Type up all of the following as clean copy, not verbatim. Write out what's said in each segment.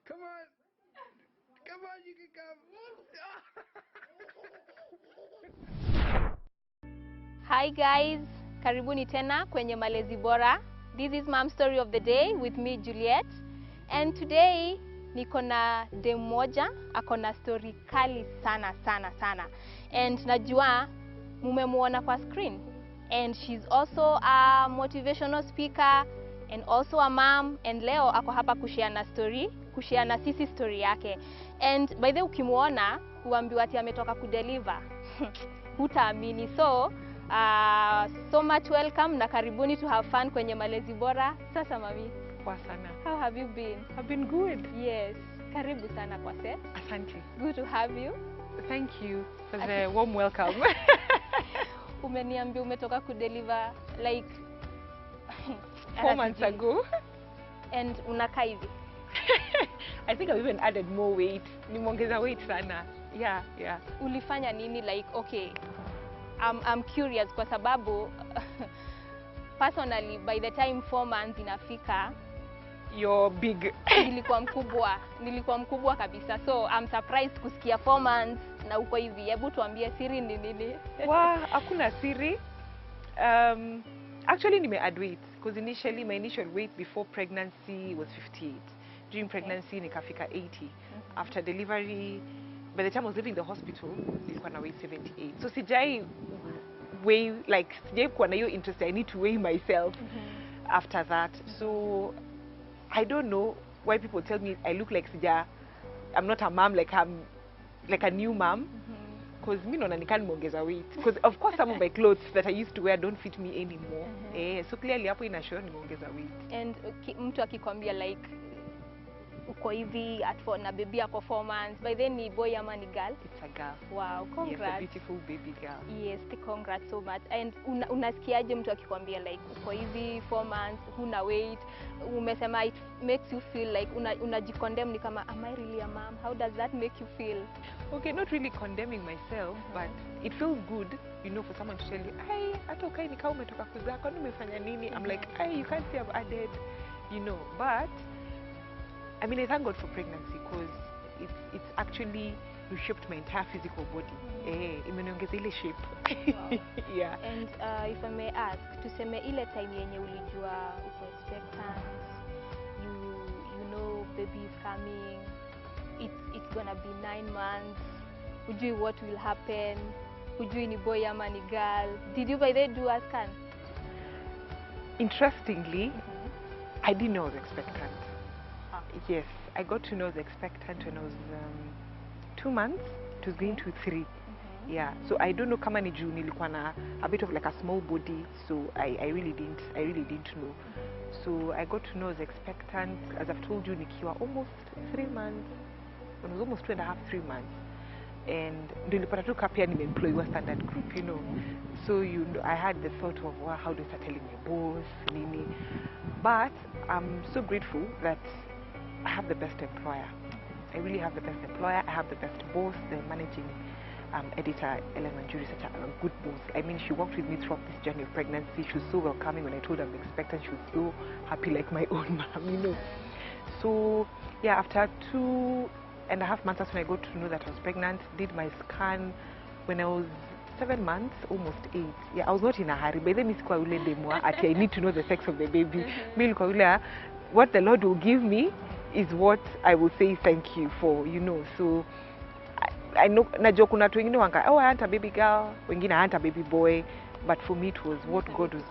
Come on. Come on, you can come. Hi guys, karibuni tena kwenye Malezi Bora. This is Mom Story of the Day with me Juliet. And today niko na dem moja ako na story kali sana sana sana. And najua mumemuona kwa screen. And she's also a motivational speaker and also a mom, and leo ako hapa kushare na sisi story yake. And by the way ukimuona huambiwa ati ametoka kudeliver. Hutaamini. So much welcome na karibuni to have fun kwenye Malezi Bora. Sasa mami, poa sana. How have you been? I've been good. Yes. Karibu sana kwa set. Asante. Good to have you. Thank you for the warm welcome. Umeniambia umetoka kudeliver like 4 months ago. And unakaa hivi. I think I've even added more weight. Nimeongeza weight sana. Yeah. Ulifanya nini like okay. I'm curious kwa sababu personally by the time 4 months inafika you're big. nilikuwa mkubwa kabisa. So I'm surprised kusikia 4 months na uko hivi. Hebu tuambie siri ni nini? Hakuna siri. Actually nime-add weight because initially my initial weight before pregnancy was 58. During pregnancy nikafika 80. After delivery, by the time I was leaving the hospital, nilikuwa na weigh 78. So sijai kuwa na hiyo interest. I need to weigh myself after that. So I don't know why people tell me I look like I'm not a mom, like I'm like a new mom. Because me naona nikani nimeongeza weight. Because of course some of my clothes that I used to wear don't fit me anymore. So clearly hapo ina show nimeongeza weight. And mtu akikwambia like uko hivi na baby yako 4 months, by then ni boy ama ni girl? It's a girl. Wow, congrats. Yes, a beautiful baby girl. Yes, congrats so much. And unasikiaje mtu akikwambia like uko hivi 4 months, huna weight, umesema it makes you feel like unajikondemn ni kama am I really a mom? How does that make you feel? Okay, not really condemning myself, but it feels good, you know, for someone to tell you, "Hey, hata ukai ni kama umetoka kuzaa, kwani umefanya nini?" I'm like, "Hey, you can't say I've added," you know, but I mean, I thank God for pregnancy because it's actually reshaped my entire physical body. Imeniongeza ile shape. Wow. Yeah. And if I may ask, tuseme ile time yenye ulijua uko expectant, you know baby is coming, it's gonna be 9 months, hujui what will happen, hujui ni boy ama ni girl. Did you by the way do a scan? Interestingly, I didn't know I was expectant. Yes, I got to know I was expectant when I was 2 months. It was going to 3. Yeah, so I don't know kama ni juu nilikuwa na a bit of like a small body, so I really didn't know. So I got to know I was expectant, as I've told you, nikiwa almost 3 months. When I was almost 2.5, 3 months. And nilipata tu kapia nimeemployiwa standard group, you know. So I had the thought of, wow, how do I start telling my boss, nini? But I'm so grateful that I have the best employer. I really have the best employer. I have the best boss. They're managing editor Ellen Manjuri, such a good boss. I mean, she worked with me throughout this journey of pregnancy. She was so welcoming when I told her I'm expectant. She was so happy, like my own mom, you know. So yeah, after 2.5 months, that's when I got to know that I was pregnant. Did my scan when I was 7 months, almost 8. Yeah, I was not in a hurry. But then I need to know the sex of the baby. What the Lord will give me is what I will say thank you for, you know. So I know najua kuna watu wengine wanga, oh, I want a baby girl, wengine I want a baby boy, but for me it was what God was.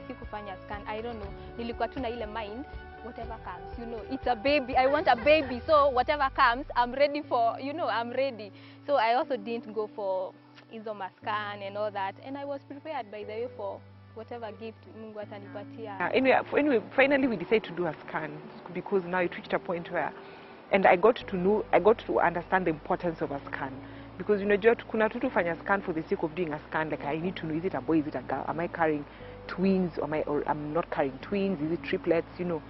Sikufanya scan, I don't know. Nilikuwa tu na ile mind, whatever comes, you know, it's a baby, I want a baby, so whatever comes, I'm ready for, you know, I'm ready. So I also didn't go for izoma scan and all that, and I was prepared, by the way, for whatever gift Mungu atanipatia. Anyway, finally we decided to do a scan because now it reached a point where, and I got to understand the importance of a scan. Because you know, kuna tu tufanya scan for the sake of doing a scan, like I need to know, is it a boy, is it a girl, am I carrying twins, or I'm not carrying twins, is it triplets, you know.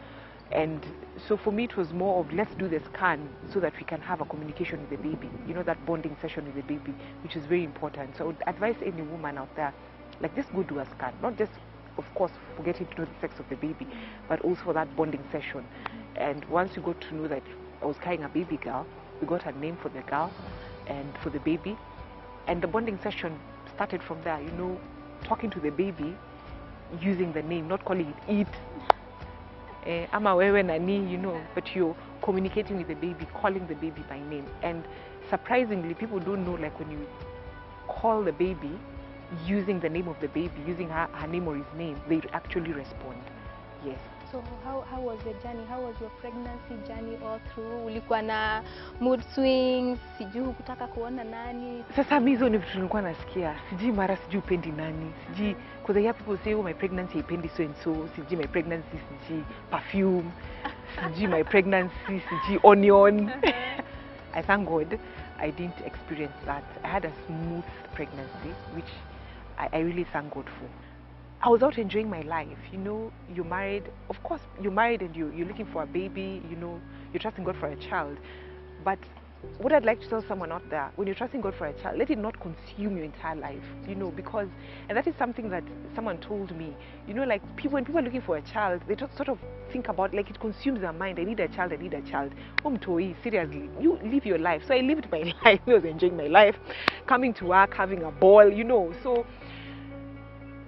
And so for me it was more of, let's do the scan so that we can have a communication with the baby, you know, that bonding session with the baby, which is very important. So I would advise any woman out there, like, just go do a scan, not just, of course, for getting to know the sex of the baby, but also for that bonding session. And once you got to know that I was carrying a baby girl, we got a name for the girl and for the baby, and the bonding session started from there, you know, talking to the baby using the name, not calling it ama wewe nani, you know, but you're communicating with the baby, calling the baby by name. And surprisingly, people don't know, like, when you call the baby using the name of the baby, using her name or his name, they actually respond. Yes. So how was your journey? How was your pregnancy journey all through? Ulikuwa na mood swings, sijui hukutaka kuona nani? Sasa mizo ni vitu nilikuwa nasikia. Sijui mara sijui upendi nani. Sijui, because I hear people say, oh, my pregnancy ipendi so and so. Sijui my pregnancy, sijui perfume. Sijui my pregnancy, sijui onion. I thank God I didn't experience that. I had a smooth pregnancy, which I really thank God for. I was out enjoying my life, you know. You're married, of course, you're married and you're looking for a baby, you know, you're trusting God for a child. But what I'd like to tell someone out there, when you're trusting God for a child, let it not consume your entire life, you know, because, and that is something that someone told me, you know, like, when people are looking for a child, they just sort of think about, like, it consumes their mind. I need a child, I need a child. Seriously, you live your life. So I lived my life, I was enjoying my life, coming to work, having a ball, you know. So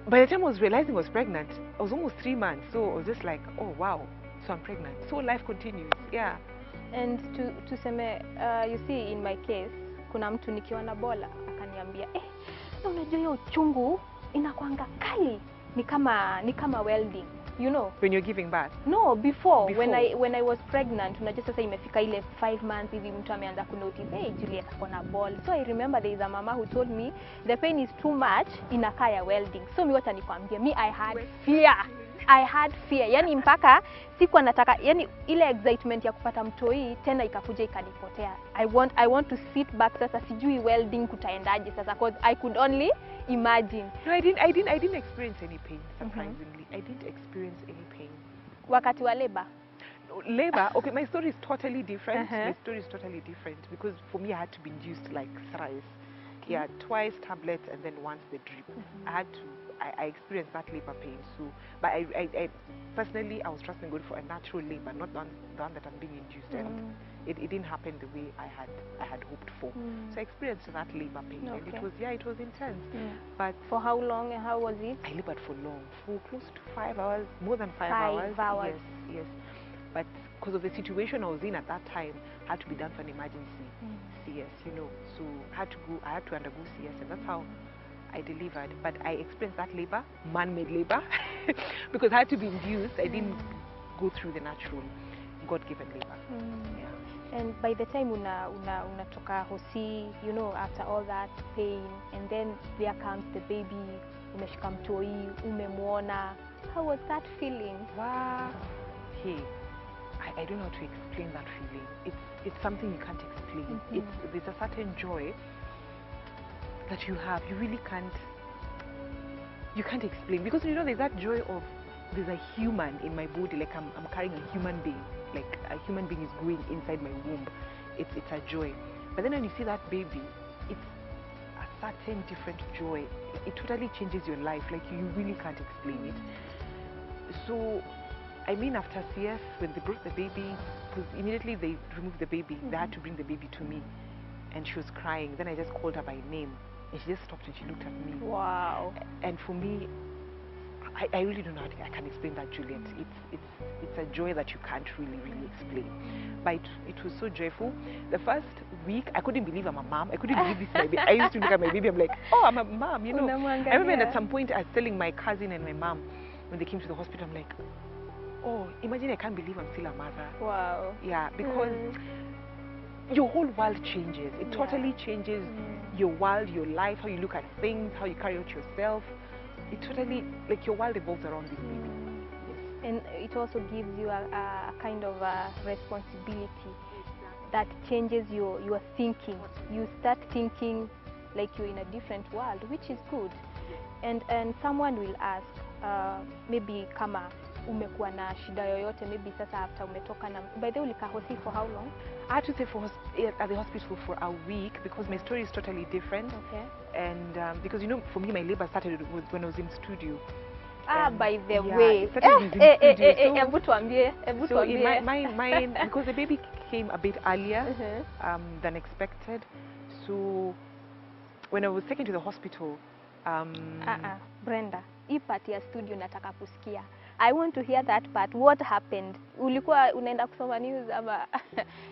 by the time I was realizing I was pregnant, I was almost 3 months. So I was just like, oh wow, so I'm pregnant. So life continues, yeah. And tuseme, you see, in my case, kuna mtu nikiwa na bola akaniambia, unajua hiyo uchungu inakuanga kali, ni kama welding, you know. When you're giving birth? No, before. When I was pregnant, unajua sasa imefika ile 5 months hivi mtu ameanza kunotice, hey, Juliet akona ball. So I remember there is a mama who told me the pain is too much, inakaa ya welding. So mi wacha nikwambie, I had fear. I had fear. Yani mpaka sikuwa nataka, yani ile excitement ya kupata mtoi tena ikakuja ikanipotea. I want to sit back sasa, sijui welding kutaendaje sasa, because I could only imagine. No, I didn't experience any pain, surprisingly. I didn't experience any pain. Wakati wa labor? Labor, okay, my story is totally different. My story is totally different because for me I had to be induced like thrice. Yeah, twice tablets and then once the drip. I experienced that labor pain. So, but I personally, I was trusting God for a natural labor, not the one that I'm being induced, and it didn't happen the way I had hoped for. So I experienced that labor pain, and it was intense. But for how long and how was it? I labored for long, for close to 5 hours, more than 5 hours. 5 hours. Yes. But because of the situation I was in at that time, had to be done for an emergency CS, you know. So I had to undergo CS, and that's how I delivered. But I experienced that labor, man-made labor, because I had to be induced. I didn't go through the natural, God-given labor. Yeah. And by the time unatoka hosi, you know, after all that pain, and then there comes the baby, umeshika mtoi, umemwona. How was that feeling? Wow. Hey, I don't know how to explain that feeling. It's something you can't explain. There's a certain joy that you have. You really can't explain, because you know there's that joy of there's a human in my body, like I'm carrying a human being, like a human being is growing inside my womb. It's a joy. But then when you see that baby, certain different joy. It totally changes your life. Like you really can't explain it. So, I mean, after CS, when they brought the baby, because immediately they removed the baby, they had to bring the baby to me, and she was crying. Then I just called her by name, and she just stopped and she looked at me. Wow. And for me, I really don't know how I can explain that, Juliet. It's a joy that you can't really explain. But it was so joyful. The first week, I couldn't believe I'm a mom. I couldn't believe this baby. I used to look at my baby, I'm like, oh, I'm a mom, you know. I remember at some point I was telling my cousin and my mom, when they came to the hospital, I'm like, oh, imagine I can't believe I'm still a mother. Wow. Yeah, because your whole world changes. It totally changes your world, your life, how you look at things, how you carry out yourself. It totally, like your world evolves around this baby. Yes. And it also gives you a kind of a responsibility that changes your thinking. You start thinking like you're in a different world, which is good. And someone will ask, maybe kama umekuwa na shida yoyote, maybe sasa after umetoka na, by the way, ulikaa hosi for how long? I had to stay at the hospital for a week because my story is totally different. Okay. And because, you know, for me, my labor started when I was in studio. By the way. So because the baby came a bit earlier than expected. So when I was taken to the hospital, Brenda, hii part ya studio nataka kusikia. I want to hear that part. What happened? Ulikuwa unaenda kusoma news ama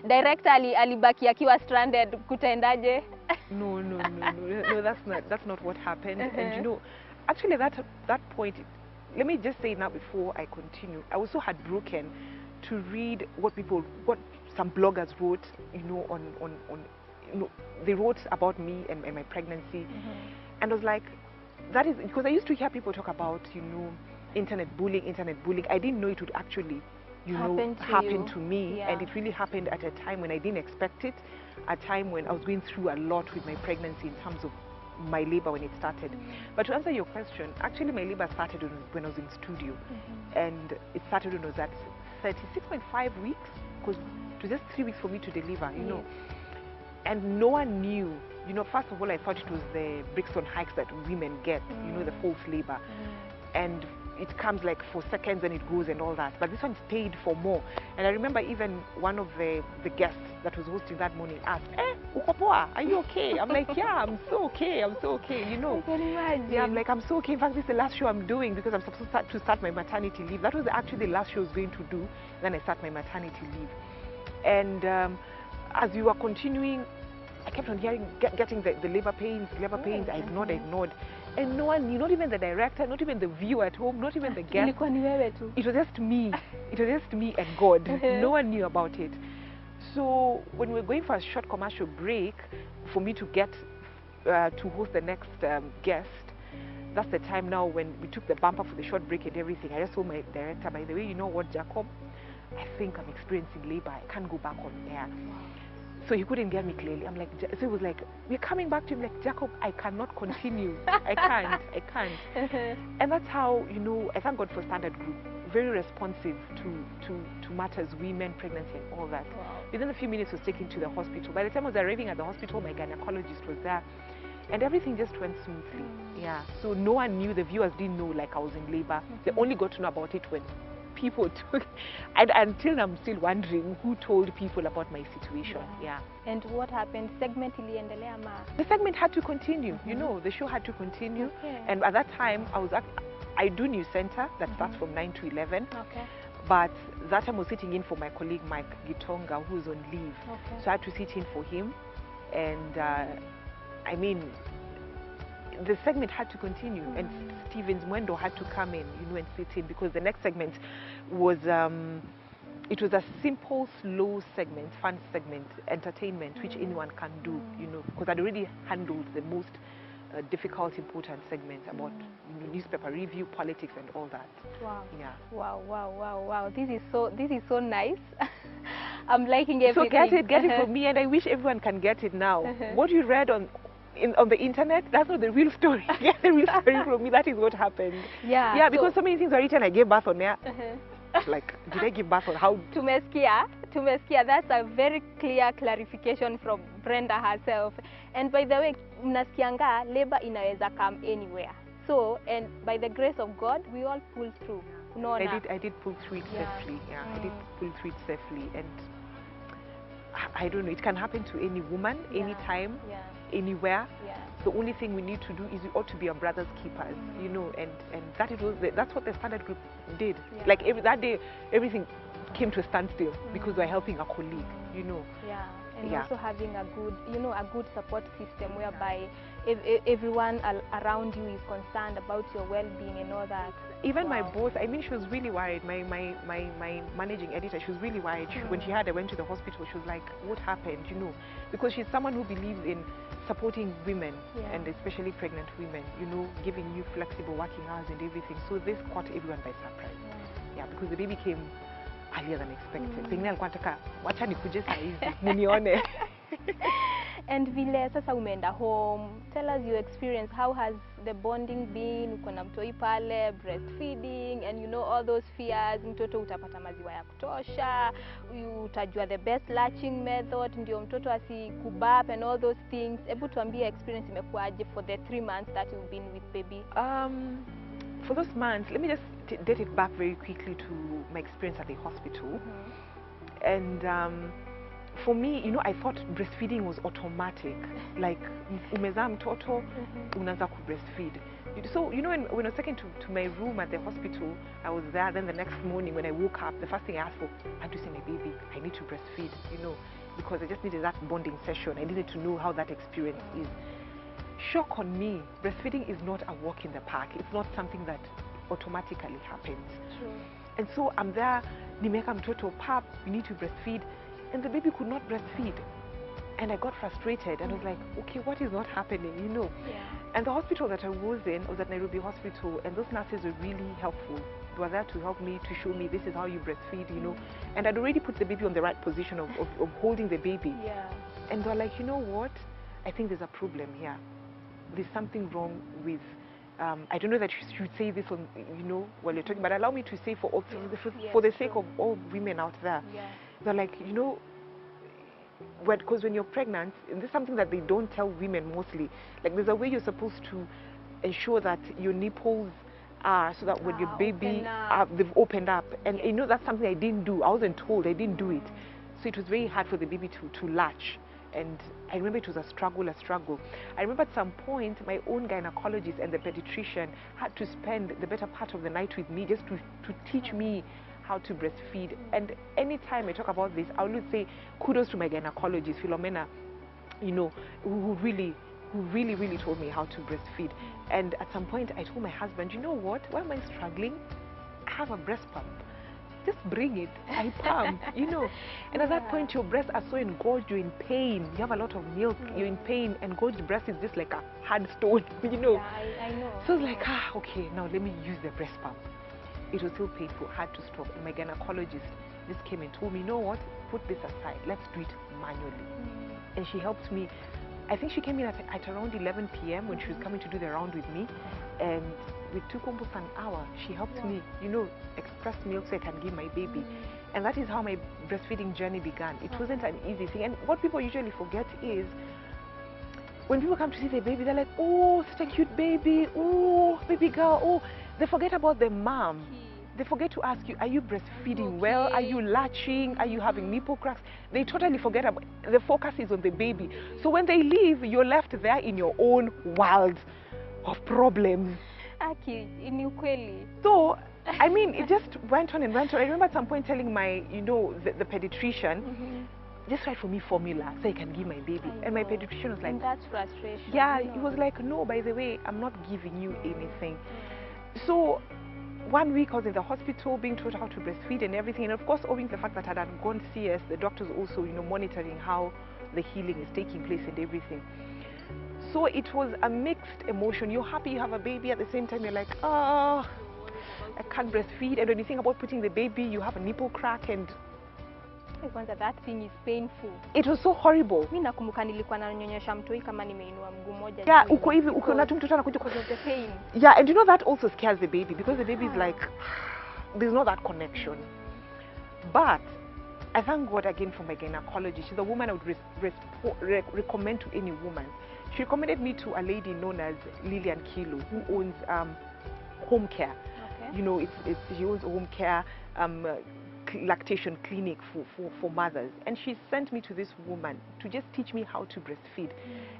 director alibaki akiwa stranded, kutaendaje? No, that's not what happened. And you know, actually that point, let me just say now before I continue, I was so heartbroken to read what some bloggers wrote, you know, on you know, they wrote about me and my pregnancy. And I was like, that is because I used to hear people talk about, you know, internet bullying. I didn't know it would actually, you know, happen to me. And it really happened at a time when I didn't expect it, a time when I was going through a lot with my pregnancy in terms of my labor when it started. But to answer your question, actually my labor started when I was in studio. And it started when I was at 36.5 weeks, because it was just 3 weeks for me to deliver, you know. And no one knew, you know, first of all, I thought it was the Brixton hikes that women get, you know, the false labor. And it comes like for seconds and it goes and all that. But this one stayed for more. And I remember even one of the guests that was hosting that morning asked, uko poa? Are you okay? I'm like, yeah, I'm so okay, you know. I can imagine. Yeah, I'm like, I'm so okay. In fact, this is the last show I'm doing because I'm supposed to start my maternity leave. That was actually the last show I was going to do. Then I start my maternity leave. And as we were continuing, I kept on hearing, getting the labor pains. I ignored. And no one knew, not even the director, not even the viewer at home, not even the guest. It was just me. It was just me and God. No one knew about it. So when we were going for a short commercial break, for me to get to host the next guest, that's the time now when we took the bumper for the short break and everything. I just told my director, by the way, you know what, Jacob? I think I'm experiencing labor. I can't go back on air. So he couldn't get me clearly. I'm like, so he was like, we're coming back to him, like, Jacob, I cannot continue. I can't. And that's how, you know, I thank God for Standard Group. Very responsive to matters, women, pregnancy, and all that. Within a few minutes, I was taken to the hospital. By the time I was arriving at the hospital, my gynecologist was there. And everything just went smoothly. Yeah. So no one knew, the viewers didn't know, like, I was in labor. They only got to know about it when people took, and until I'm still wondering who told people about my situation. Yeah. And what happened? Segment iliendelea ama? The segment had to continue. You know, the show had to continue. And at that time, I do News Center that starts from 9 to 11. But that time I was sitting in for my colleague Mike Gitonga, who's on leave. So I had to sit in for him. And I mean, the segment had to continue, and Stevens Mwendo had to come in, you know, and sit in, because the next segment was it was a simple, slow segment, fun segment, entertainment, which anyone can do, you know, because I'd already handled the most difficult, important segments about newspaper review, politics, and all that. Wow. Yeah. Wow. This is so nice. I'm liking everything. So get it from me, and I wish everyone can get it now. What you read on the internet, that's not the real story. Get the real story from me. That is what happened. Yeah, because so many things are written. I gave birth on air. Like, did I give birth on how? Tumesikia tumesikia, that's a very clear clarification from Brenda herself. And by the way, mnasikianga labor inaweza come anywhere. So, and by the grace of God, we all pull through. Unaona? I did pull through it safely. Yeah, I did pull through it safely, and I don't know. It can happen to any woman, anytime, anywhere. Yeah. The only thing we need to do is we ought to be our brother's keepers, you know, and that's what the standard group did. Yeah. Like that day, everything came to a standstill because we're helping a colleague, you know. Yeah, and Yeah. also having a good, you know, a good support system whereby everyone around you is concerned about your well-being and all that. Even my Wow. boss, I mean, she was really worried. My managing editor, she was really worried. When she heard I went to the hospital, she was like, what happened, you know? Because she's someone who believes in supporting women, and especially pregnant women, you know, giving you flexible working hours and everything. So this caught everyone by surprise. Yeah, because the baby came earlier than expected. Pengine alikuwa anataka, wacha nikuje saa hizi, munione. And vile sasa umeenda home, tell us your experience. How has the bonding been? Uko na mtoi pale, breastfeeding, and you know all those fears. Mtoto utapata maziwa ya kutosha, utajua the best latching method, ndio mtoto asikubap and all those things. Hebu tuambie experience imekuaje for the 3 months that you've been with baby? For those months, let me just date it back very quickly to my experience at the hospital. And for me, you know, I thought breastfeeding was automatic. Like, umezaa mtoto, unaanza ku breastfeed. So, you know, when I was taken to my room at the hospital, I was there. Then the next morning when I woke up, the first thing I asked for, I had to say, my baby, I need to breastfeed, you know, because I just needed that bonding session. I needed to know how that experience is. Shock on me, breastfeeding is not a walk in the park. It's not something that automatically happens. True. And so I'm there, nimeka mtoto, pap, we need to breastfeed. And the baby could not breastfeed. And I got frustrated and I was like, okay, what is not happening, you know? Yeah. And the hospital that I was in was at Nairobi Hospital, and those nurses were really helpful. They were there to help me, to show me this is how you breastfeed, you know. And I'd already put the baby on the right position of holding the baby. Yeah. And they were like, you know what? I think there's a problem here. There's something wrong with, I don't know that you should say this on, you know, while you're talking, but allow me to say for the sake of all women out there. Yeah. They're like, you know, because when you're pregnant, and this is something that they don't tell women mostly, like there's a way you're supposed to ensure that your nipples are, so that when your baby, they've opened up. And you know, that's something I didn't do. I wasn't told, I didn't do it. So it was very hard for the baby to latch. And I remember it was a struggle. I remember at some point, my own gynecologist and the pediatrician had to spend the better part of the night with me just to teach me how to breastfeed. And anytime I talk about this, I would say kudos to my gynecologist, Philomena, you know, who really told me how to breastfeed. And at some point, I told my husband, you know what, why am I struggling? I have a breast pump. Just bring it. I pump, you know. And at that point, your breasts are so engorged, you're in pain. You have a lot of milk, you're in pain. Engorged breast is just like a hard stone, you know. Yeah, I know. So I was like, okay, now let me use the breast pump. It was still painful, had to stop. And my gynecologist just came and told me, you know what, put this aside, let's do it manually. And she helped me. I think she came in at around 11 p.m. when she was coming to do the round with me. And it took almost an hour. She helped me, you know, express milk so I can give my baby. And that is how my breastfeeding journey began. It wasn't an easy thing. And what people usually forget is, when people come to see their baby, they're like, oh, such a cute baby, oh, baby girl, oh. They forget about the mom. They forget to ask you, are you breastfeeding well? Are you latching? Are you having nipple cracks? They totally forget about, the focus is on the baby. So when they leave, you're left there in your own world of problems. Aki, ni ukweli. So, I mean, it just went on and went on. I remember at some point telling my, you know, the pediatrician, just write for me formula so I can give my baby. And my pediatrician was like, and that's frustration. yeah, you know. he was like, no, by the way, I'm not giving you anything. So 1 week I was in the hospital being taught how to breastfeed and everything. And of course, owing to the fact that I had gone CS, the doctors also, you know, monitoring how the healing is taking place and everything. So it was a mixed emotion. You're happy you have a baby, at the same time you're like, oh, I can't breastfeed. And when you think about putting the baby, you have a nipple crack, and that thing is painful. It was so horrible. Mimi nakumbuka nilikuwa nanyonyesha mtoi kama nimeinua mguu moja. Yeah, uko hivi, ukiona tu mtoto anakuja because of the pain. Yeah, and you know that also scares the baby, because the baby is like, there's not that connection. But I thank God again for my gynecologist. She's a woman I would recommend to any woman. She recommended me to a lady known as Lillian Kilo, who owns home care. Okay. You know, she owns a home care lactation clinic for mothers, and she sent me to this woman to just teach me how to breastfeed.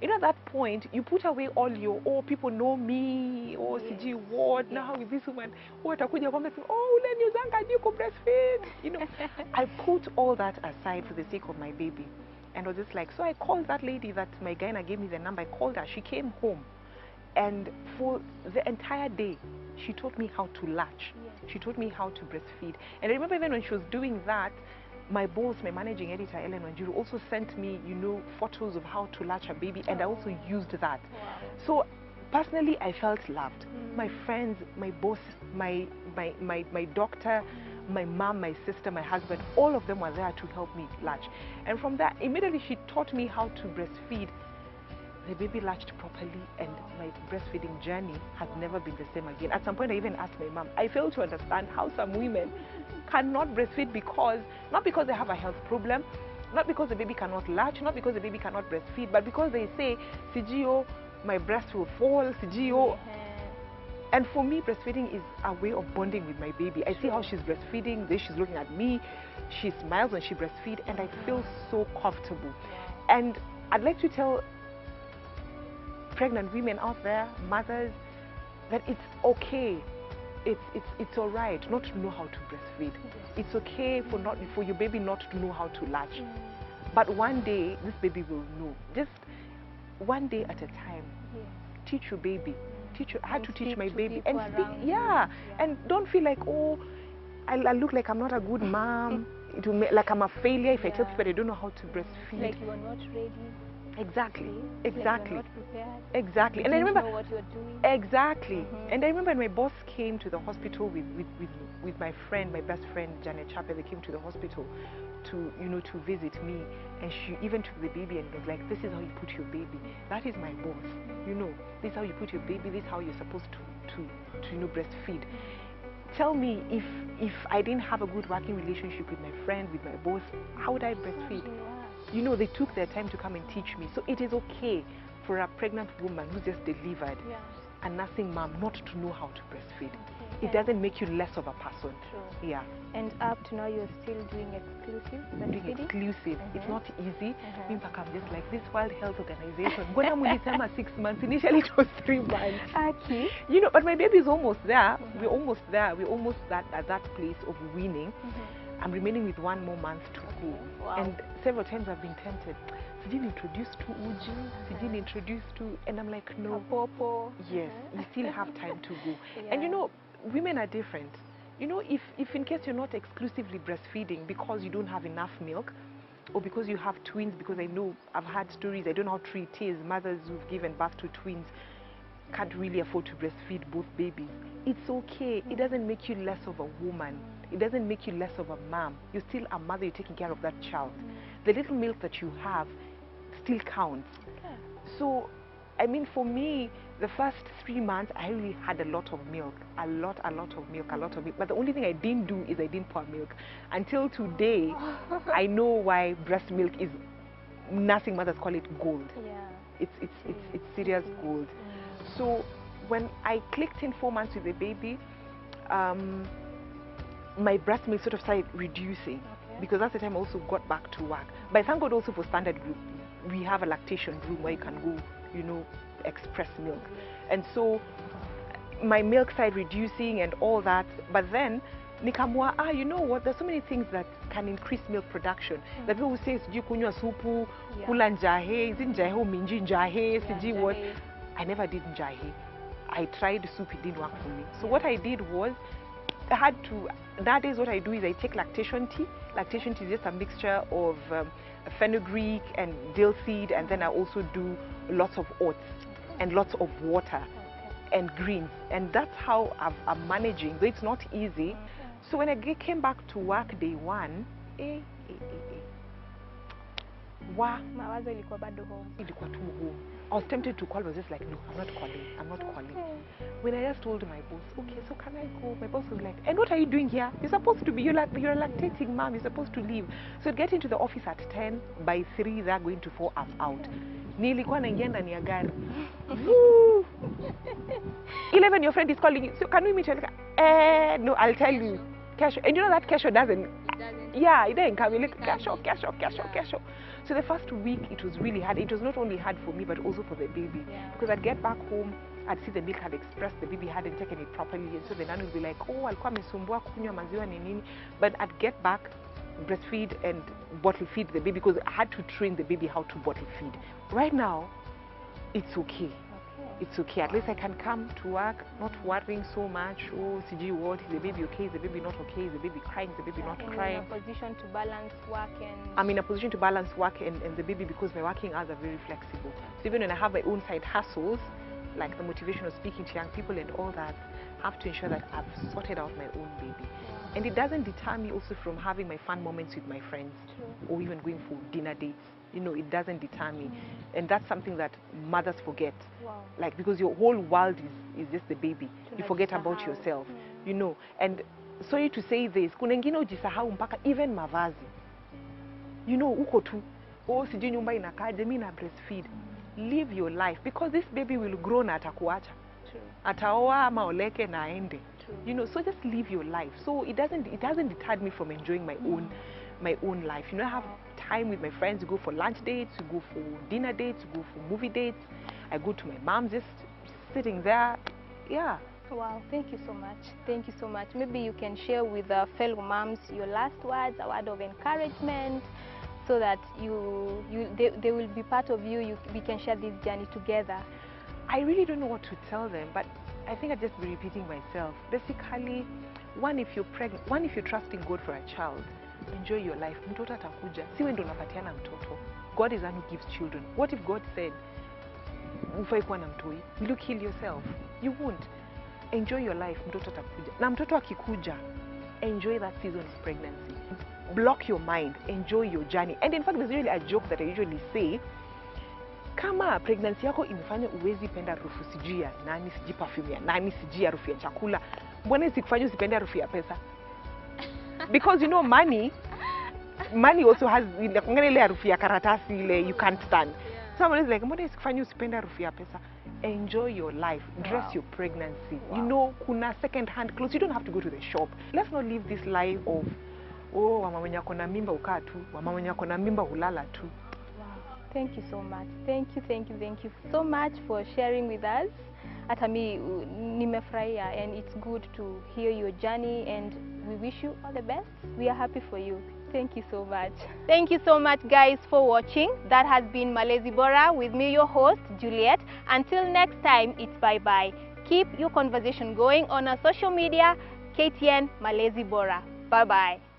You know, at that point you put away all your, oh, people know me, oh, CG what, now with this woman, what akuja kwamba, oh, ule nyuzanga you could breastfeed, you know. I put all that aside for the sake of my baby, and was just like, so I called that lady that my gyna gave me the number. I called her. She came home, and for the entire day she taught me how to latch. She taught me how to breastfeed. And I remember even when she was doing that, my boss, my managing editor, Ellen Wanjiru, also sent me, you know, photos of how to latch a baby, and I also used that. Wow. So personally, I felt loved. My friends, my boss, my doctor, my mom, my sister, my husband, all of them were there to help me latch. And from that, immediately she taught me how to breastfeed. The baby latched properly, and my breastfeeding journey has never been the same again. At some point I even asked my mom, I fail to understand how some women cannot breastfeed, because not because they have a health problem, not because the baby cannot latch, not because the baby cannot breastfeed, but because they say, CGO, my breast will fall, CGO. And for me, breastfeeding is a way of bonding with my baby. I see how she's breastfeeding, there she's looking at me, she smiles when she breastfeeds, and I feel so comfortable. And I'd like to tell pregnant women out there, mothers, that it's okay, it's all right not to know how to breastfeed. It's okay for your baby not to know how to latch. But one day this baby will know. Just one day at a time. Teach your baby. I had to teach my baby, and and don't feel like, oh, I look like I'm not a good mom. It will make, like I'm a failure if I tell people I don't know how to breastfeed. Like you are not ready. Exactly. Like you are not prepared. Exactly. You And I remember know what you are doing. Exactly. And I remember when my boss came to the hospital with my friend, my best friend Janet Chappell. They came to the hospital to, you know, to visit me, and she even took the baby and was like, this is how you put your baby. That is my boss. You know, this is how you put your baby. This is how you're supposed to you know, breastfeed. Tell me, if I didn't have a good working relationship with my friend, with my boss, how would I breastfeed? You know, they took their time to come and teach me. So it is okay for a pregnant woman who just delivered, a nursing mom, not to know how to breastfeed. It doesn't make you less of a person. True. Yeah. And up to now, you're still doing exclusive breastfeeding? Doing exclusive. It's not easy. I'm just like, this World Health Organization. When I'm only 6 months, initially it was 3 months. Okay. You know, but my baby is almost there. We're almost there. We're almost at that place of weaning. I'm remaining with 1 more month to go. Wow. And several times I've been tempted. Sijin introduced to Uji, Sijin introduced to, and I'm like, no. Popo. Yes, you still have time to go. And you know, women are different. You know, if in case you're not exclusively breastfeeding because you don't have enough milk, or because you have twins, because I know I've had stories, I don't know how true it is, mothers who've given birth to twins can't really afford to breastfeed both babies. It's okay. It doesn't make you less of a woman. It doesn't make you less of a mom. You're still a mother. You're taking care of that child. The little milk that you have still counts. So, I mean, for me, the first 3 months, I really had a lot of milk. A lot of milk. But the only thing I didn't do is I didn't pour milk. Until today, I know why breast milk is, nursing mothers call it gold. It's serious gold. So when I clicked in 4 months with the baby, my breast milk sort of started reducing, because that's the time I also got back to work. But thank God also for standard group, we have a lactation room where you can go, you know, express milk. And so my milk started reducing and all that. But then nikamwa, you know what, there's so many things that can increase milk production. The people who say siji kunywa supu, kula njahe, is njahe minji njahe, siji what. I never did njahe. I tried soup, it didn't work for me. So what I did was, I had to, nowadays what I do is I take lactation tea. Lactation tea is just a mixture of fenugreek and dill seed, and then I also do lots of oats and lots of water and greens. And that's how I'm managing, though it's not easy. So when I came back to work day 1, Mawazo ilikuwa bado home. Ilikuwa tu home. I was tempted to call, but I was just like, no, I'm not calling. Okay. When I just told my boss, okay, so can I go? My boss was like, and what are you doing here? You're supposed to be, you're a lactating mom, you're supposed to leave. So I'd get into the office at 10, by 3, they're going to 4, I'm out. Nilikuwa naingia ndani ya gari. 11, your friend is calling you, so can we meet? No, I'll tell you. Kesho. And you know that Kesho doesn't. Yeah, it didn't come. Like, Kesho. So the first week, it was really hard. It was not only hard for me, but also for the baby. Yeah. Because I'd get back home, I'd see the milk had expressed, the baby hadn't taken it properly, and so the nan would be like, oh, alikuwa amesumbua kunywa maziwa ni nini. But I'd get back, breastfeed and bottle feed the baby, because I had to train the baby how to bottle feed. Right now, it's okay. It's okay. At least I can come to work, not worrying so much. Oh, CG, what? Is the baby okay? Is the baby not okay? Is the baby crying? Is the baby not crying? In a position to balance work and... I'm in a position to balance work and the baby, because my working hours are very flexible. So even when I have my own side hustles, like the motivation of speaking to young people and all that, I have to ensure that I've sorted out my own baby. Wow. And it doesn't deter me also from having my fun moments with my friends. True. Or even going for dinner dates. You know, it doesn't deter me. And that's something that mothers forget. Wow. Like, because your whole world is just the baby. You forget about yourself, you know. And sorry to say this, kuna ingine ujisahau mpaka even mavazi. You know, uko tu, oh, sijui nyumba inakaje, mimi na breastfeed. Live your life, because this baby will grow na atakuacha. True. Ataoa ama oleke na aende. True. You know, so just live your life. So it hasn't deterred me from enjoying my own life. You know, I have time with my friends, to go for lunch dates, to go for dinner dates, to go for movie dates. I go to my mom, just sitting there. Yeah. Wow, thank you so much. Thank you so much. Maybe you can share with fellow moms your last words, a word of encouragement, so that they will be part of you. We can share this journey together. I really don't know what to tell them, but I think I'd just be repeating myself. Basically, one, if you're pregnant, one, if you're trusting God for a child, enjoy your life. Mtoto atakuja. Si wewe ndo unapatiana mtoto. God is the one who gives children. What if God said, ufai kuwa na mtoi? Will you kill yourself? You won't. Enjoy your life. Mtoto atakuja. Na mtoto akikuja, enjoy that season of pregnancy. Block your mind. Enjoy your journey. And in fact, there's really a joke that I usually say. Kama pregnancy yako imefanya uwezi penda harufu sijui ya nani, sijui perfume ya nani, sijui harufu ya chakula, mbona isikufanye usipende harufu ya pesa? Because you know, money also has ile harufu ya karatasi ile you can't stand. Someone is like, mbona isikufanye usipende harufu ya pesa? Enjoy your life. Dress your pregnancy. Wow. You know, kuna second hand clothes. You don't have to go to the shop. Let's not live this life of, oh, mama mwenye ako na mimba ukaa tu, mama mwenye ako na mimba hulala tu. Thank you so much. Thank you so much for sharing with us. Hata mi nimefurahia, and it's good to hear your journey, and we wish you all the best. We are happy for you. Thank you so much. Thank you so much, guys, for watching. That has been Malezi Bora with me, your host, Juliet. Until next time, it's bye-bye. Keep your conversation going on our social media, KTN Malezi Bora. Bye-bye.